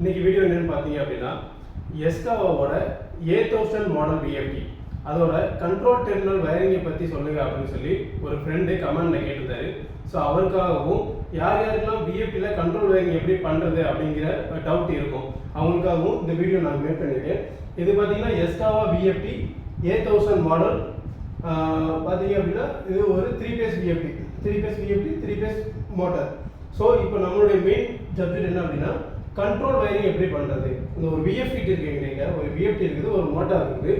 இன்னைக்கு வீடியோ என்னன்னு பார்த்தீங்க அப்படின்னா எஸ்காவாவோட A1000 மாடல் பிஎஃப்டி அதோட கண்ட்ரோல் டெர்மினல் வயரிங்கை பற்றி சொல்லுங்க அப்படின்னு சொல்லி ஒரு ஃப்ரெண்டு கமெண்ட்ல கேட்டிருந்தாரு. ஸோ அவருக்காகவும் யார் யாருக்கெல்லாம் பிஎஃப்டியில் கண்ட்ரோல் வயரிங் எப்படி பண்ணுறது அப்படிங்கிற டவுட் இருக்கும் அவங்களுக்காகவும் இந்த வீடியோ நான் மேக் பண்ணியிருக்கேன். இது பார்த்தீங்கன்னா எஸ்காவா பிஎஃப்டி A1000 மாடல் பார்த்தீங்க அப்படின்னா இது ஒரு 3 phase PFT 3 phase motor. So இப்போ நம்மளுடைய மெயின் சப்ஜெக்ட் என்ன அப்படின்னா கண்ட்ரோல் வயரிங் எப்படி பண்ணுறது. இந்த ஒரு விஎஃப்டி இருக்குங்க, ஒரு விஎஃப்டி இருக்குது, ஒரு மோட்டார் இருக்குது.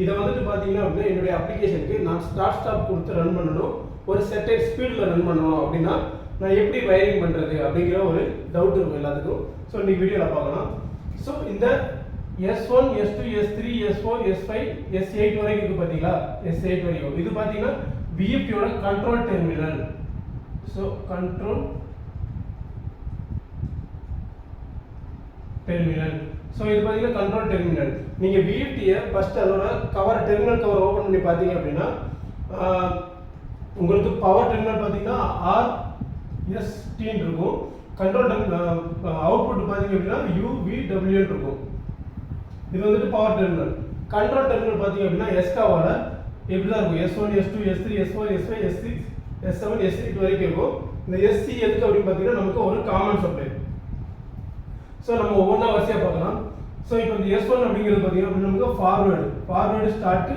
இதை வந்துட்டு பார்த்தீங்கன்னா அப்படின்னா என்னுடைய அப்ளிகேஷனுக்கு நான் ஸ்டாப் கொடுத்து ரன் பண்ணணும், ஒரு செட்டட் ஸ்பீடில் ரன் பண்ணணும் அப்படின்னா நான் எப்படி வயரிங் பண்ணுறது அப்படிங்கிற ஒரு டவுட் இருக்கும் எல்லாத்துக்கும். ஸோ இன்னைக்கு வீடியோவில் பார்க்கலாம். ஸோ இந்த S1, S2, S3, S4, S5, S8 வரைக்கும் இருக்குது பார்த்தீங்களா, S8 வரைக்கும் இது பார்த்தீங்கன்னா விஎஃப்டியோட control terminal. So control terminal. So இது பார்த்தீங்கன்னா கண்ட்ரோல் டெர்மினல். நீங்கள் விஎஃப்டியை ஃபர்ஸ்ட் அதோட கவர் டெர்மினல் கவர் ஓப்பன் பண்ணி பார்த்தீங்க அப்படின்னா உங்களுக்கு பவர் டெர்மினல் பார்த்தீங்கன்னா RST இருக்கும். கண்ட்ரோல் அவுட்புட் பார்த்தீங்க அப்படின்னா UVW இருக்கும். இது வந்துட்டு பவர் டெர்மினல். கண்ட்ரோல் டெர்மினல் பார்த்தீங்க அப்படின்னா எஸ்காவால எப்படி தான் இருக்கும், S1, S2, S3, S4, S5, S6, S7, S8 வரைக்கும் இருக்கும். இந்த SC எதுக்கு அப்படின்னு பார்த்தீங்கன்னா நமக்கு ஒரு காமன் சப்ளை. ஸோ நம்ம ஒவ்வொன்றா வரிசையாக பார்க்கலாம். ஸோ இப்போ இந்த S1 அப்படிங்கிறது பார்த்தீங்கன்னா நமக்கு ஃபார்வேர்டு ஸ்டார்ட்டு,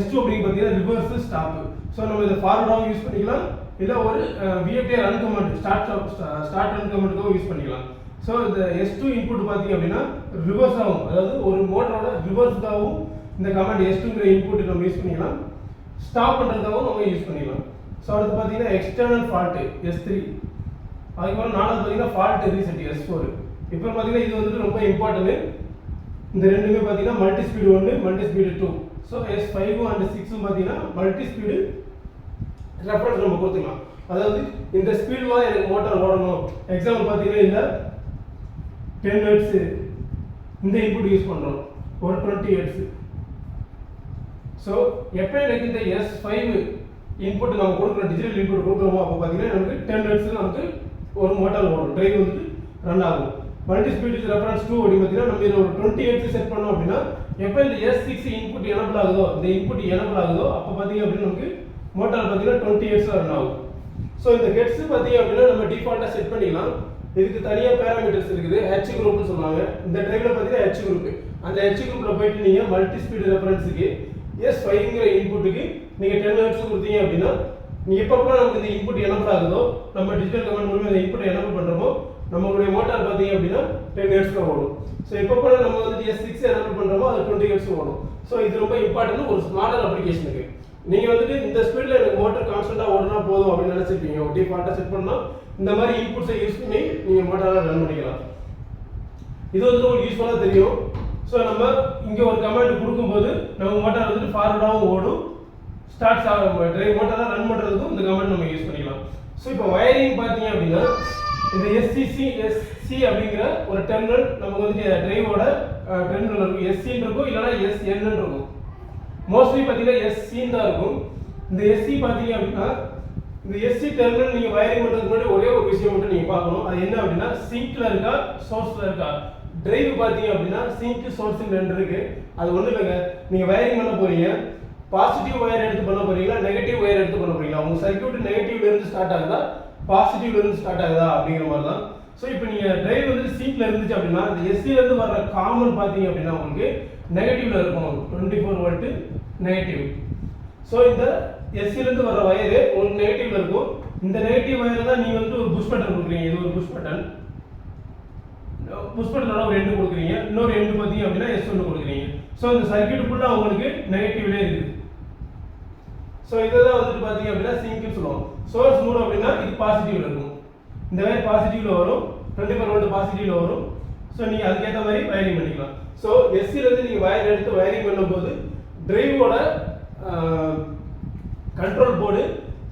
S2 அப்படிங்கிறது பார்த்தீங்கன்னா ரிவர்ஸ் ஸ்டாப்பு. ஸோ நம்ம இதை ஃபார்வர்டாகவும் யூஸ் பண்ணிக்கலாம், இல்லை ஒரு VFD run command start run கமாண்டுக்காகவும் யூஸ் பண்ணிக்கலாம். ஸோ இந்த S2 இன்புட் பார்த்தீங்க அப்படின்னா ரிவர்ஸ் ஆகும், அதாவது ஒரு மோட்டரோட ரிவர்ஸ்க்காகவும் இந்த கமாண்ட் S2ங்கிற இன்புட் நம்ம யூஸ் பண்ணிக்கலாம், ஸ்டாப் பண்ணுறதுக்காகவும் நம்ம யூஸ் பண்ணிக்கலாம். ஸோ அடுத்து பார்த்தீங்கன்னா எக்ஸ்டர்னல் ஃபால்ட்டு S3, அதுக்கப்புறம் நாலாவது பார்த்தீங்கன்னா ஃபால்ட் ரீசெட் S4. இப்போ பார்த்தீங்கன்னா இது வந்துட்டு ரொம்ப இம்பார்ட்டன்ட். இந்த ரெண்டுமே பார்த்தீங்கன்னா multi speed 1, multi speed 2. So S5 and 6 பார்த்தீங்கன்னா மல்டி ஸ்பீடு ரெஃபரன்ஸ் நம்ம கொடுத்துக்கலாம். அதாவது இந்த ஸ்பீடில் தான் எனக்கு மோட்டார் ஓடணும். எக்ஸாம்பிள் பார்த்தீங்கன்னா இந்த 10 Hz இந்த இன்புட் யூஸ் பண்ணுறோம், ஒரு 20 Hz. ஸோ எப்போ எனக்கு இந்த S5 இன்புட் நம்ம கொடுக்குற டிஜிட்டல் இன்புட் கொடுக்குறோமோ அப்போ பார்த்தீங்கன்னா நமக்கு 10 Hz நமக்கு ஒரு மோட்டார் ஓடும், டிரைவ் வந்துட்டு ரன் ஆகும். மல்டி ஸ்பீட் ரெஃபரன்ஸ் 2 அப்படி பார்த்தீங்கன்னா நம்ம இதில் ஒரு 20 Hz செட் பண்ணோம் அப்படின்னா எப்போ இந்த S6 இன்புட் எனபிள் ஆகுதோ, இந்த இன்புட் எனபிள் ஆகுதோ அப்போ பார்த்தீங்க அப்படின்னா நமக்கு மோட்டார் பார்த்தீங்கன்னா 20 Hz ரன் ஆகும். ஸோ இந்த ஹெட்ஸ் பார்த்தீங்க அப்படின்னா நம்ம டிஃபால்ட்டாக செட் பண்ணிக்கலாம். இதுக்கு தனியாக பேராமீட்டர்ஸ் இருக்குது, H குரூப்னு சொல்லுவாங்க. இந்த டிரைவில் பார்த்தீங்கன்னா H குரூப். அந்த H குரூப்பில் போயிட்டு நீங்கள் மல்டி ஸ்பீட் ரெஃபரன்ஸுக்கு S5ங்கிற இன்புட்டுக்கு நீங்கள் 10 Hz கொடுத்தீங்க அப்படின்னா நீங்கள் எப்பப்போ நமக்கு இந்த இன்புட் எனபிள் ஆகுதோ, நம்ம டிஜிட்டல் கமாண்ட் மூலமாக இந்த இன்புட் எனபிள் பண்ணுறோமோ நம்மளுடைய மோட்டார் பார்த்தீங்க அப்படின்னா 10 Hz ஓடும். ஸோ எப்பப்போ நம்ம வந்துட்டு S6 எனபிள் பண்ணுறோமோ அது 20 Hz ஓடும். ஸோ இது ரொம்ப இம்பார்ட்டன்ட் ஒரு ஸ்மார்ட்டர் அப்ளிகேஷனுக்கு. நீங்கள் வந்துட்டு இந்த ஸ்பீடில் எனக்கு மோட்டர் கான்ஸ்டன்ட்டாக ஓடினா போதும் அப்படின்னு நினச்சிருப்பீங்க. டிஃபால்ட்டாக செட் பண்ணால் இந்த மாதிரி இன்புட்ஸை யூஸ் பண்ணி நீங்கள் மோட்டாராக ரன் பண்ணிக்கலாம். இது வந்துட்டு உங்களுக்கு யூஸ்ஃபுல்லாக தெரியும். ஸோ நம்ம இங்கே ஒரு கமாண்ட் கொடுக்கும்போது நம்ம மோட்டார் வந்துட்டு ஃபார்வர்டாகவும் ஓடும், ஸ்டார்ட்ஸ் ஆகும், டிரைவ் மோட்டாராக ரன் பண்ணுறதுக்கும் இந்த கமாண்ட் நம்ம யூஸ் பண்ணிக்கலாம். ஸோ இப்போ வயரிங் பார்த்தீங்க அப்படின்னா இந்த SC அப்படிங்கிற ஒரு டெர்மினல் நமக்கு வந்து டிரைவோட டெர்மினல் இருக்கும். SC இருக்கும், இல்லைனா SN இருக்கும். மோஸ்ட்லி பார்த்தீங்கன்னா SC தான் இருக்கும். இந்த SC பார்த்தீங்க அப்படின்னா இந்த SC டெர்மினல் நீங்கள் வயரிங் பண்ணுறதுக்கு முன்னாடி ஒரே ஒரு விஷயம் மட்டும் நீங்கள் பார்க்கணும். அது என்ன அப்படின்னா சிங்க்ல இருக்கா சோர்ஸில் இருக்கா. டிரைவ் பார்த்தீங்க அப்படின்னா சிங்க் சோர்ஸிங் 2 இருக்கு. அது ஒன்றும் இல்லைங்க, நீங்கள் வயரிங் பண்ண போறீங்க, பாசிட்டிவ் வயர் எடுத்து பண்ண போறீங்களா, நெகட்டிவ் வயர் எடுத்து பண்ண போறீங்களா, உங்கள் சர்க்யூட் நெகட்டிவ்ல இருந்து ஸ்டார்ட் ஆகுதா பாசிட்டிவ்ல இருந்து ஸ்டார்ட் ஆகுதா அப்படிங்கிற மாதிரி தான். ஸோ இப்போ நீங்கள் டிரைவ் வந்து சிங்க்ல இருந்துச்சு அப்படின்னா இந்த SCல இருந்து வர காமன் பார்த்தீங்க அப்படின்னா உங்களுக்கு நெகட்டிவ்ல இருக்கும், 24 வோல்ட் நெகட்டிவ். ஸோ இந்த SCல இருந்து வர வயரு உங்களுக்கு நெகட்டிவ்ல இருக்கும். இந்த நெகட்டிவ் வயர் தான் நீங்கள் வந்து ஒரு புஷ் பட்டன் கொடுக்குறீங்க. இது ஒரு புஷ் பட்டனோட ஒரு எண்டு கொடுக்குறீங்க, இன்னொரு எண்டு பார்த்தீங்க அப்படின்னா S1 கொடுக்குறீங்க. ஸோ இந்த சர்க்யூட் ஃபுல்லாக உங்களுக்கு நெகட்டிவ்லே இருக்குது. ஸோ இதை தான் வந்துட்டு பார்த்தீங்க அப்படின்னா சிங்க்னு சொல்லுவோம். சோர்ஸ் மூணு அப்படின்னா இது பாசிட்டிவ்ல இருக்கும், இந்த வயர் பாசிட்டிவ்ல வரும், 24 வோல்ட் பாசிட்டிவ்ல வரும். ஸோ நீங்கள் அதுக்கேற்ற மாதிரி வயரிங் பண்ணிக்கலாம். ஸோ SCலேருந்து நீங்கள் வயர் எடுத்து வயரிங் பண்ணும்போது டிரைவோட கண்ட்ரோல் போர்டு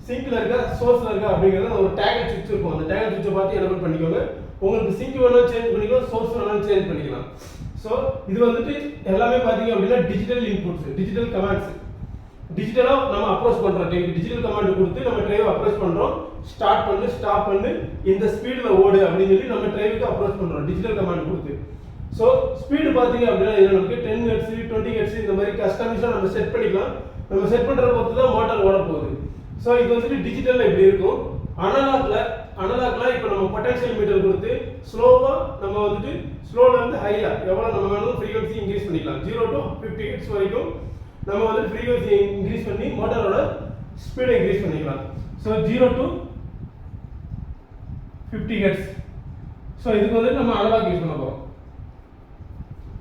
சிங்க்ல இருக்கா சோர்ஸ்ல இருக்கா அப்படிங்கிறது ஒரு டேக் சுவிட்ச் இருக்கும். அந்த டேக் சுவிட்சை பார்த்து எனபிள் பண்ணிக்கோங்க. உங்களுக்கு சிங்க் வேணாலும் சேஞ்ச் பண்ணிக்கலாம், சோர்ஸ் வேணாலும் சேஞ்ச் பண்ணிக்கலாம். ஸோ இது வந்துட்டு எல்லாமே பார்த்தீங்க அப்படின்னா டிஜிட்டல் இன்புட்ஸ், டிஜிட்டல் கமாண்ட்ஸ். டிஜிட்டலா நம்ம அப்ரோச் பண்றோம். டிஜிட்டல் கமாண்ட் கொடுத்து நம்ம டிரைவ் அப்ரோச் பண்றோம். ஸ்டார்ட் பண்ணு, ஸ்டாப் பண்ணு, இந்த ஸ்பீட்ல ஓடு அப்படின்னு சொல்லி நம்ம டிரைவுக்கு அப்ரோச் பண்றோம் டிஜிட்டல் கமாண்ட் கொடுத்து. ஸோ ஸ்பீடு பார்த்தீங்க அப்படின்னா இது நமக்கு 10 ஹெர்ட்ஸ் 20 ஹெர்ட்ஸ் இந்த மாதிரி கஸ்டமைஸாக நம்ம செட் பண்ணிக்கலாம். நம்ம செட் பண்ணுற பொறுத்து தான் மோட்டார் ஓட போகுது. ஸோ இது வந்துட்டு டிஜிட்டலில் இப்படி இருக்கும். அனலாக்ல இப்போ நம்ம பொட்டன்ஷியல் மீட்டர் கொடுத்து ஸ்லோவாக நம்ம வந்துட்டு ஸ்லோல இருந்து ஹையா எவ்வளோ நம்ம வேணும் ஃப்ரீக்வன்சி இன்க்ரீஸ் பண்ணிக்கலாம். 0 to 50 ஹெர்ட்ஸ் வரைக்கும் நம்ம வந்து ஃப்ரீக்வன்சி இன்க்ரீஸ் பண்ணி மோட்டாரோட ஸ்பீடை இன்க்ரீஸ் பண்ணிக்கலாம். So 0 to 50 hertz. ஸோ இதுக்கு வந்து நம்ம அனலாக் யூஸ் பண்ண போகிறோம்.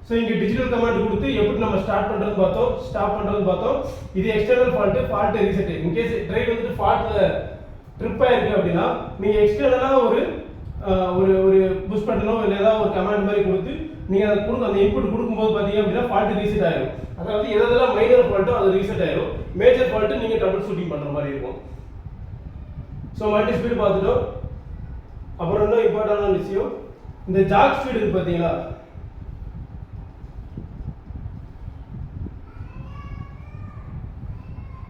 ஸோ இங்கே டிஜிட்டல் கமாண்ட் கொடுத்து எப்படி நம்ம ஸ்டார்ட் பண்ணுறது பார்த்தோம், ஸ்டாப் பண்ணுறது பார்த்தோம். இது external fault reset. In case drive வந்துட்டு ஃபால்ட்டில் ட்ரிப் ஆயிருக்கு அப்படின்னா நீங்கள் எக்ஸ்டர்னலாக ஒரு புஷ் பட்டனோ இல்லை ஏதாவது ஒரு கமாண்ட் மாதிரி கொடுத்து நீங்கள் அதை அந்த இன்புட் கொடுக்கும்போது பார்த்தீங்க அப்படின்னா ஃபால்ட் ரீசெட் ஆயிடும். அதாவது எதெல்லாம் மைனர் ஃபால்ட்டோ அது ரீசெட் ஆயிடும். மேஜர் ஃபால்ட்டு நீங்கள் ட்ரபிள் ஷூட்டிங் பண்ணுற மாதிரி இருக்கும். ஸோ மல்டி ஸ்பீடு பார்த்துட்டோம். அப்புறம் இன்னும் இம்பார்ட்டண்டான விஷயம், இந்த ஜாக் ஸ்பீடு இருக்கு பார்த்தீங்களா,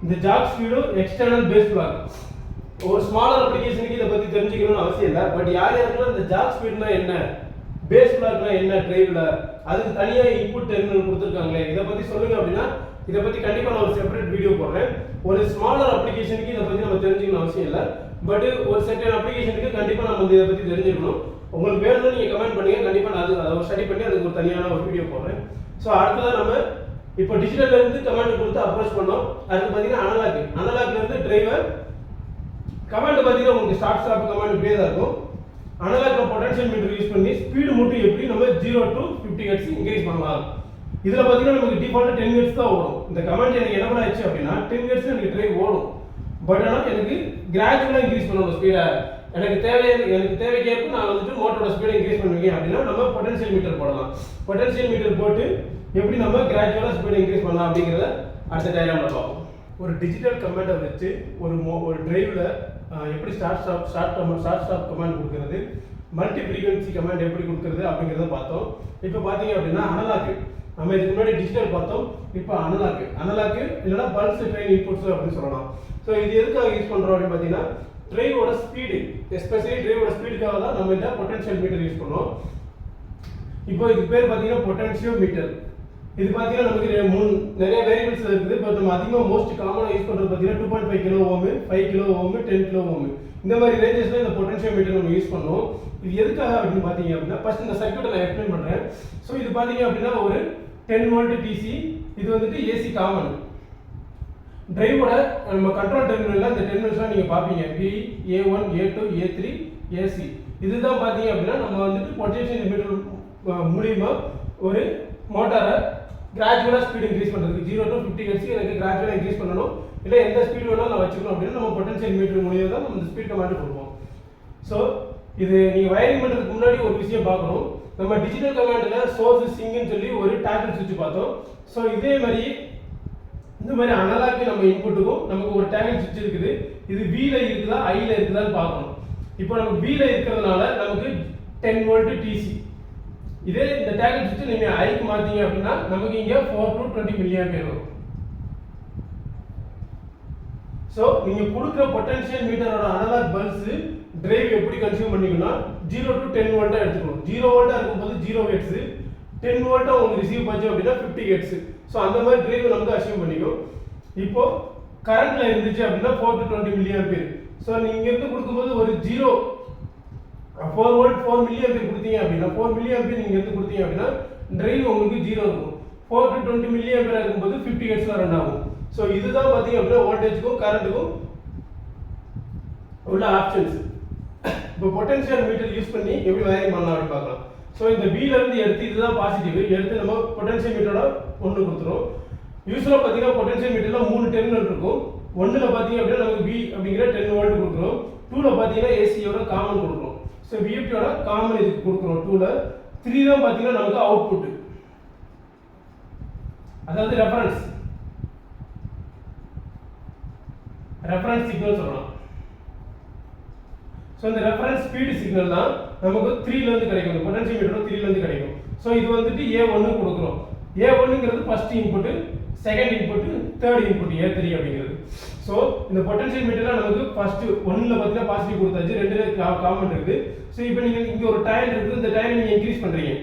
இந்த jack speed external base block. ஒரு ஸ்மாலர் அப்ளிகேஷனுக்கு இதை பற்றி தெரிஞ்சுக்கணும்னு அவசியம் இல்லை. பட் யாருக்கெல்லாம் இந்த ஜாக் ஸ்பீட்னா என்ன, பேஸ் பிளாக்னா என்ன டிரைவ்ல, அதுக்கு தனியாக இன்புட் டெர்மினல் கொடுத்துருக்காங்களே, இதை பற்றி சொல்லுங்க அப்படின்னா இதை பற்றி கண்டிப்பாக நான் ஒரு செப்பரேட் வீடியோ போடுறேன். ஒரு ஸ்மாலர் அப்ளிகேஷனுக்கு இதை பற்றி நம்ம தெரிஞ்சுக்கணும் அவசியம் இல்லை. பட் ஒரு செகண்ட் அப்ளிகேஷனுக்கு கண்டிப்பாக நம்ம இதை பற்றி தெரிஞ்சுக்கணும். உங்களுக்கு வேணும்னு நீங்கள் கமெண்ட் பண்ணுங்க, கண்டிப்பாக நான் அதை ஸ்டடி பண்ணி அதுக்கு ஒரு தனியான ஒரு வீடியோ போடுறேன். ஸோ அடுத்ததான் நம்ம இப்போ டிஜிட்டல்ல இருந்து கமாண்ட் கொடுத்து அப்ரோச் பண்ணோம். அடுத்து பார்த்தீங்கன்னா அனலாக்ல இருந்து டிரைவர் கமாண்ட் பார்த்தீங்கன்னா உங்களுக்கு ஸ்டார்ட் ஸ்டாப் கமாண்ட் இப்படியே தான் இருக்கும். அனலாக்ல பொட்டன்ஷியல் மீட்டர் யூஸ் பண்ணி ஸ்பீடு மட்டும் எப்படி நம்ம 0 to 50 ஹெர்ட்ஸ் இன்க்ரீஸ் பண்ணலாம். இதுல பார்த்தீங்கன்னா நமக்கு டிஃபால்ட்டா 10 ஹெர்ட்ஸ் தான் ஓடும். இந்த கமாண்ட் எனக்கு என்ன ஆயிடுச்சு அப்படின்னா 10 ஹெர்ட்ஸ் எனக்கு டிரைவ் ஓடும். பட் ஆனால் எனக்கு கிராஜுவலாக இன்க்ரீஸ் பண்ணணும் ஸ்பீடை. எனக்கு தேவைக்கேற்ப நான் வந்துட்டு மோட்டரோட ஸ்பீடை இன்க்ரீஸ் பண்ணுவீங்க அப்படின்னா நம்ம பொட்டன்ஷியல் மீட்டர் போடலாம். பொட்டன்ஷியல் மீட்டர் போட்டு எப்படி நம்ம கிராஜுவலாக ஸ்பீடை இன்க்ரீஸ் பண்ணலாம் அப்படிங்கிறத அடுத்த டயக்ராம்ல பார்ப்போம். ஒரு டிஜிட்டல் கமாண்டை வச்சு ஒரு டிரைவில் எப்படி ஸ்டார்ட் ஸ்டாப் கமாண்ட் கொடுக்கறது, மல்டி ஃப்ரீக்வன்சி கமாண்ட் எப்படி கொடுக்கறது அப்படிங்கிறத பார்த்தோம். இப்போ பார்த்தீங்க அப்படின்னா அனலாக்கு நம்ம இதுக்கு முன்னாடி டிஜிட்டல் பார்த்தோம். இப்போ அனலாக்கு இல்லைன்னா பல்ஸ் ட்ரெயின் இன்புட்ஸ் அப்படின்னு சொல்லலாம். ஸோ இது எதுக்காக யூஸ் பண்ணுறோம் அப்படின்னு பார்த்தீங்கன்னா டிரைவோட ஸ்பீடு, எஸ்பெஷலி டிரைவோட ஸ்பீடுக்காக தான் நம்ம இந்த பொட்டன்ஷியல் மீட்டர் யூஸ் பண்ணுவோம். இப்போ இதுக்கு பேர் பார்த்தீங்கன்னா பொட்டன்ஷியோ மீட்டர். இது பார்த்தீங்கன்னா நமக்கு நிறைய வேரியபிள்ஸ் இருக்குது. பட் நம்ம அதிகமாக மோஸ்ட் காமனாக யூஸ் பண்ணுறது பார்த்தீங்கன்னா 2.5 kilo ohm, 5 kilo ohm, 10 kilo ohm இந்த மாதிரி ரேஞ்சஸ்ல இந்த பொட்டன்ஷியோ மீட்டர் நம்ம யூஸ் பண்ணுவோம். இது எதுக்காக அப்படின்னு பார்த்தீங்க அப்படின்னா ஃபர்ஸ்ட் இந்த சர்க்யூட்டை நான் எக்ஸ்பிளைன் பண்ணுறேன். ஸோ இது பார்த்தீங்க அப்படின்னா ஒரு 10 வோல்ட் டிசி, இது வந்துட்டு ஏசி காமன். டிரைவோட நம்ம கண்ட்ரோல் டெர்மினல்ல இந்த டெர்மினல்ஸ்லாம் நீங்கள் பார்ப்பீங்க, V, A1, A2, A3, AC. இதுதான் பார்த்தீங்க அப்படின்னா நம்ம வந்துட்டு பொட்டன்ஷியல் மீட்டர் மூலியமா ஒரு மோட்டாரை கிராஜுவலாக ஸ்பீட் இன்க்ரீஸ் பண்ணுறதுக்கு 0 to 50 ஹெர்ட்ஸ் எனக்கு கிராஜுவலாக இன்க்ரீஸ் பண்ணணும், இல்லை எந்த ஸ்பீட் வேணாலும் நான் வச்சுக்கணும் அப்படின்னா நம்ம பொட்டன்ஷியல் மீட்டர் மூலியமாக தான் நம்ம இந்த ஸ்பீட் கமாண்ட் கொடுப்போம். ஸோ இது நீங்கள் வயரிங் பண்ணுறதுக்கு முன்னாடி ஒரு விஷயம் பார்க்கணும். நம்ம டிஜிட்டல் கமாண்டில் சோர்ஸ் சிங்னு சொல்லி ஒரு டேக்கிள் சுவிட்ச் பார்த்தோம். ஸோ இதே மாதிரி இந்த மாதிரி அனலாக்கு நம்ம இன்புட்டுக்கும் நமக்கு ஒரு டேக்கிள் சுவிட்ச் இருக்குது. இது Vல இருக்குதா ஐல இருக்குதான்னு பார்க்கணும். இப்போ நமக்கு Vல இருக்கிறதுனால நமக்கு 10 வோல்ட் டிசி. இதே இந்த டேக்கிள் சுவிட்ச் நீங்க ஐக்கு மாத்தீங்க அப்படின்னா நமக்கு இங்க 4 to 20 மில்லி ஆம்பியர் வரும். சோ நீங்க கொடுக்கிற பொட்டன்ஷியல் மீட்டரோட அனலாக் பல்ஸ் டிரைவ் எப்படி கன்சியூம் பண்ணிக்கணும் 0 to 10 வோல்ட்டா எடுத்துக்கணும். 0 வோல்ட்டா இருக்கும்போது 0 ஹெர்ட்ஸ், 10 வோல்ட்டா உங்களுக்கு ரிசீவ் பண்ணி அப்படின்னா 50 ஹெர்ட்ஸ். சோ அந்த மாதிரி டிரைவ் நமக்கு அஸ்யூம் பண்ணிக்கும். இப்போ கரண்ட்ல இருந்துச்சு அப்படின்னா 4 to 20 மில்லி ஆம்பியர். சோ நீங்க இருந்து கொடுக்கும்போது ஒரு 4 வோல்ட் 4 மில்லி ஆம்பியர் கொடுத்தீங்க அப்படின்னா 4 மில்லி ஆம்பியர் நீங்க இருந்து கொடுத்தீங்க அப்படின்னா டிரைவ் உங்களுக்கு 0 இருக்கும். 4 to 20 மில்லி ஆம்பியர் இருக்கும்போது 50 ஹெர்ட்ஸ்ல ரன் ஆகும். சோ இதுதான் பாத்தீங்க அப்படின்னா வோல்டேஜ்க்கும் கரண்ட்டுக்கும் உள்ள ஆப்ஷன்ஸ். இப்போ பொட்டன்ஷியல் மீட்டர் யூஸ் பண்ணி எப்படி வயரிங் பண்ணலாம் அப்படி பார்க்கலாம். சோ இந்த B ல இருந்து எடுத்து இதுதான் பாசிட்டிவ், எடுத்து நம்ம பொட்டன்ஷியல் மீட்டரோட ஒன்னு கொடுத்துறோம். யூசுவலா பாத்தீங்கன்னா பொட்டன்ஷியல் மீட்டர்ல 3 டெர்மினல் இருக்கும். 1ல பாத்தீங்க அப்படின்னா நமக்கு B அப்படிங்கிற 10 வோல்ட் கொடுக்குறோம். 2ல பாத்தீங்கன்னா AC யோட காமன் கொடுக்குறோம். சோ VFT யோட காமன் இதுக்கு கொடுக்குறோம் 2ல. 3 தான் பாத்தீங்கன்னா நமக்கு அவுட்புட், அதாவது ரெஃபரன்ஸ் சிக்னல் சொல்லலாம். சோ இந்த ரெஃபரன்ஸ் ஸ்பீட் சிக்னல் தான் நமக்கு 3ல இருந்து கிடைக்கும். பொட்டன்ஷியல் மீட்டரோட 3ல இருந்து கிடைக்கும். சோ இது வந்துட்டு A1 கொடுக்குறோம். A1ங்கிறது first input, second input third input A3 அப்படிங்கிறது. ஸோ இந்த பொட்டன்ஷியல் மீட்டர்ல நமக்கு ஃபர்ஸ்ட் ஒன்ல பார்த்தீங்கன்னா பாசிட்டிவ் கொடுத்தாச்சு, ரெண்டுல காமன் இருக்கு. ஸோ இப்போ நீங்க இங்க ஒரு டயல் இருக்கு, இந்த டயலை நீங்க இன்க்ரீஸ் பண்றீங்க.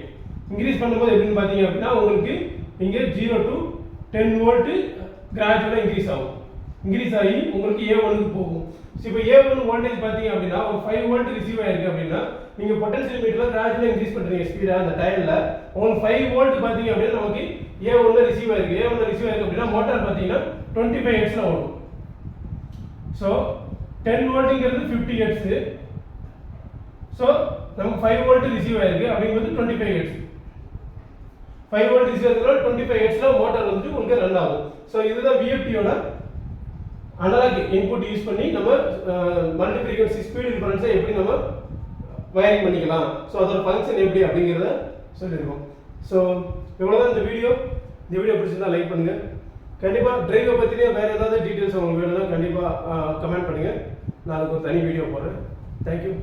இன்க்ரீஸ் பண்ணும்போது எப்படின்னு பார்த்தீங்க அப்படின்னா உங்களுக்கு இங்க 0 to 10 வோல்ட் கிராஜுவலா இன்க்ரீஸ் ஆகும். இன்க்ரீஸ் ஆகி உங்களுக்கு A1 க்கு போகும். ஸோ இப்போ A1 வோல்டேஜ் பார்த்தீங்க அப்படின்னா ஒரு 5 வோல்ட் ரிசீவ் ஆயிருக்கு அப்படின்னா நீங்க பொட்டன்ஷியல் மீட்டர்ல கிராஜுவலா இன்க்ரீஸ் பண்றீங்க ஸ்பீடா அந்த டயல்ல. உங்களுக்கு 5 வோல்ட் பார்த்தீங்க அப்படின்னா நமக்கு A1 ரிசீவ் ஆயிருக்கு. A1 ரிசீவ் ஆயிருக்கு அப்படின்னா மோட்டார் பார்த்தீங்கன்னா 25 ஹெர்ட்ஸ்ல ஓடும். So 10 வோல்ட்ங்கிறது 50 hertz. ஸோ நமக்கு 5 வோல்ட் ரிசீவ் ஆயிருக்கு அப்படிங்கிறது 25 ஹெர்ட்ஸ். 5 வோல்ட் ரிசீவ் ஆகிறதுனால 25 ஹெர்ட்ஸ்ல மோட்டார் வந்து உங்களுக்கு ரன் ஆகும். ஸோ இதுதான் VFDயோட அனலாக் இன்புட் யூஸ் பண்ணி நம்ம மல்டி ஃப்ரீக்வன்சி ஸ்பீட் டிஃபரன்ஸை எப்படி நம்ம வயரிங் பண்ணிக்கலாம். ஸோ அதோட ஃபங்க்ஷன் எப்படி அப்படிங்கிறத சொல்லியிருக்கோம். ஸோ இவ்வளோதான் இந்த வீடியோ. இந்த வீடியோ பிடிச்சிருந்தா லைக் பண்ணுங்க. கண்டிப்பாக டிரைவை பற்றினே வேறு ஏதாவது டீட்டெயில்ஸ் உங்களுக்கு வேணும்னா கண்டிப்பாக கமெண்ட் பண்ணுங்கள். நான் அதுக்கு ஒரு தனி வீடியோ போடுறேன். தேங்க்யூ.